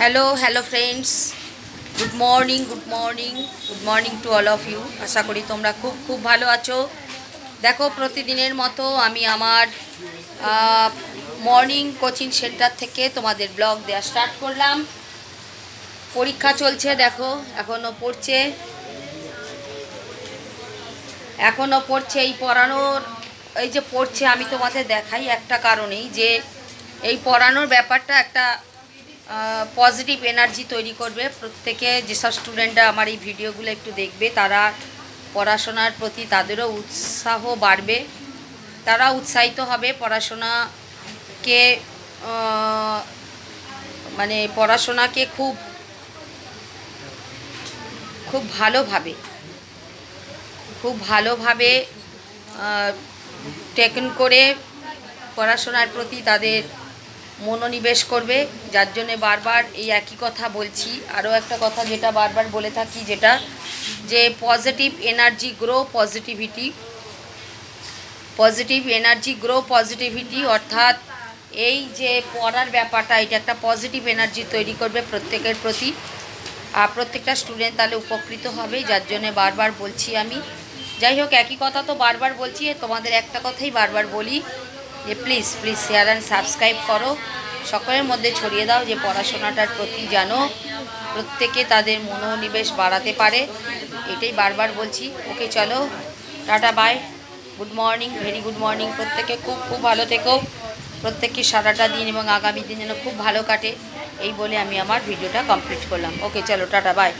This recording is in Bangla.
Hello friends, good morning to all of you. আশা করি তোমরা খুব খুব ভালো আছো। দেখো, প্রতিদিনের মতো আমি আমার মর্নিং কোচিং সেন্টার থেকে তোমাদের ব্লগ দেওয়া স্টার্ট করলাম। পরীক্ষা চলছে, দেখো এখনও পড়ছে এই পড়ানোর, এই যে পড়ছে আমি তোমাদের দেখাই একটা কারণেই, যে এই পড়ানোর ব্যাপারটা একটা পজিটিভ এনার্জি তৈরি করবে। প্রত্যেকে যেসব স্টুডেন্টরা আমার এই ভিডিওগুলো একটু দেখবে, তারা পড়াশোনার প্রতি তাদেরও উৎসাহ বাড়বে, তারা উৎসাহিত হবে পড়াশোনাকে, মানে পড়াশোনাকে খুব খুব ভালোভাবে টেকেন করে পড়াশোনার প্রতি তাদের মনোনিবেশ করবে। যার জন্যে বারবার এই একই কথা বলছি। আরও একটা কথা যেটা বারবার বলে থাকি, যেটা যে পজিটিভ এনার্জি গ্রো পজিটিভিটি, অর্থাৎ এই যে পড়ার ব্যাপারটা, এটা একটা পজিটিভ এনার্জি তৈরি করবে প্রত্যেকের প্রতি, আর প্রত্যেকটা স্টুডেন্ট তাহলে উপকৃত হবে। যার জন্যে বারবার বলছি আমি। যাই হোক, একই কথা তো বারবার বলছি, তোমাদের একটা কথাই বারবার বলি, যে প্লিজ শেয়ার অ্যান্ড সাবস্ক্রাইব করো, সকলের মধ্যে ছড়িয়ে দাও, যে পড়াশোনাটার প্রতি যেন প্রত্যেকে তাদের মনোনিবেশ বাড়াতে পারে। এটাই বারবার বলছি। ওকে, চলো, tata, bye, good morning, very good morning. প্রত্যেকে খুব খুব ভালো থেকো, প্রত্যেককে সারাটা দিন এবং আগামী দিন যেন খুব ভালো কাটে, এই বলে আমি আমার ভিডিওটা কমপ্লিট করলাম। ওকে, চলো, টাটা, বাই।